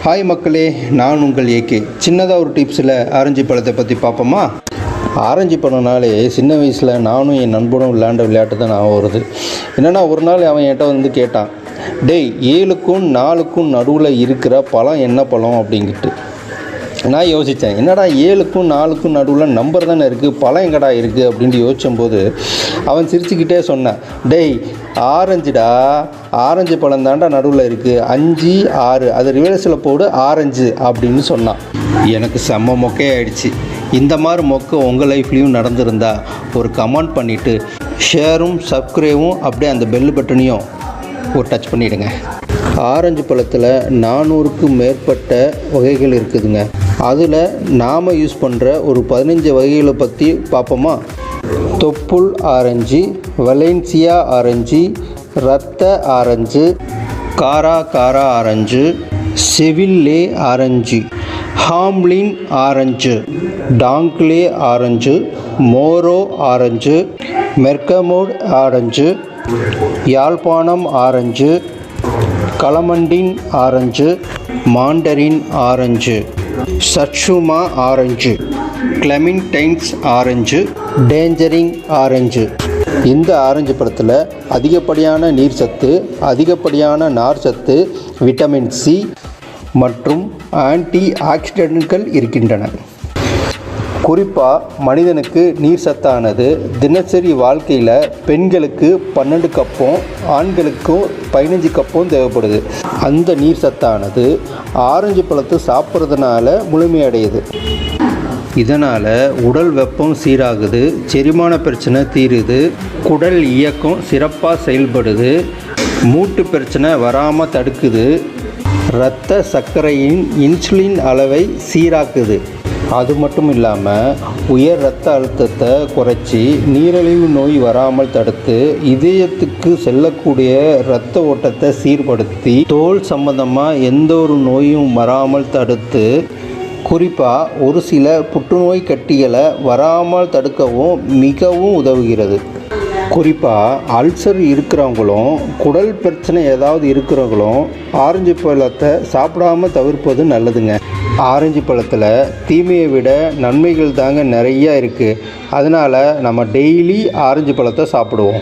Hi மக்களே, நான் உங்கள் ஏகே. சின்னதாக ஒரு டிப்ஸில் ஆரஞ்சு பழத்தை பற்றி பார்ப்போமா? ஆரஞ்சு பழம்னாலே சின்ன வயசில் நானும் என் நண்பனும் விளையாண்ட விளையாட்டு தான் நான் வருது. என்னென்னா, ஒரு நாள் அவன் என்கிட்ட வந்து கேட்டான், டேய் 7க்கும் 4க்கும் நடுவில் இருக்கிற பழம் என்ன பழம் அப்படிங்கிட்டு. நான் யோசித்தேன், என்னடா 7க்கும் 4க்கும் நடுவில் நம்பர் தானே இருக்குது, பழம் எங்கடா இருக்குது அப்படின்ட்டு யோசிக்கும்போது அவன் சிரிச்சுக்கிட்டே சொன்னான், டேய் ஆரஞ்சுடா, ஆரஞ்சு பழம் தாண்டா நடுவில் இருக்குது, 5 6 அது ரிவர்ஸில் போடு ஆரஞ்சு அப்படின்னு சொன்னான். எனக்கு செம்ம மொக்கையாயிடுச்சு. இந்த மாதிரி மொக்கை உங்கள் லைஃப்லேயும் நடந்திருந்தா ஒரு கமெண்ட் பண்ணிவிட்டு ஷேரும் சப்ஸ்கிரைபும் அப்படியே அந்த பெல் பட்டனையும் ஒரு டச் பண்ணிவிடுங்க. ஆரஞ்சு பழத்தில் 400க்கும் மேற்பட்ட வகைகள் இருக்குதுங்க. அதில் நாம் யூஸ் பண்ணுற ஒரு 15 வகைகளை பற்றி பார்ப்போமா? தொப்புள் ஆரஞ்சு, வலேன்சியா ஆரஞ்சு, இரத்த orange, Cara orange, Seville orange, Hamlin orange, tangelo orange, Moro orange, bergamot orange, Yazhpanam orange, calamondin orange, mandarin orange, satsuma orange, clementines orange, tangerine orange. இந்த ஆரஞ்சு பழத்தில் அதிகப்படியான நீர் சத்து, அதிகப்படியான நார் சத்து, விட்டமின் சி மற்றும் ஆன்டி ஆக்சிடென்ட்கள் இருக்கின்றன. குறிப்பாக மனிதனுக்கு நீர் சத்தானது தினசரி வாழ்க்கையில் பெண்களுக்கு 12 கப்பும் ஆண்களுக்கும் 15 கப்பும் தேவைப்படுது. அந்த நீர் சத்தானது ஆரஞ்சு பழத்தை சாப்பிட்றதுனால முழுமையடையுது. இதனால் உடல் வெப்பம் சீராகுது, செரிமான பிரச்சனை தீருது, குடல் இயக்கம் சிறப்பாக செயல்படுது, மூட்டு பிரச்சனை வராமல் தடுக்குது, இரத்த சர்க்கரையின் இன்சுலின் அளவை சீராக்குது. அது மட்டும் இல்லாமல் உயர் இரத்த அழுத்தத்தை குறைச்சி நீரிழிவு நோய் வராமல் தடுத்து இதயத்துக்கு செல்லக்கூடிய இரத்த ஓட்டத்தை சீர்படுத்தி தோல் சம்பந்தமாக எந்த ஒரு நோயும் வராமல் தடுத்து, குறிப்பாக ஒரு சில புற்றுநோய் கட்டிகளை வராமல் தடுக்கவும் மிகவும் உதவுகிறது. குறிப்பாக அல்சர் இருக்கிறவங்களும் குடல் பிரச்சனை ஏதாவது இருக்கிறவங்களும் ஆரஞ்சு பழத்தை சாப்பிடாமல் தவிர்ப்பது நல்லதுங்க. ஆரஞ்சு பழத்தில் தீமையை விட நன்மைகள் தாங்க நிறையா இருக்குது. அதனால் நம்ம டெய்லி ஆரஞ்சு பழத்தை சாப்பிடுவோம்.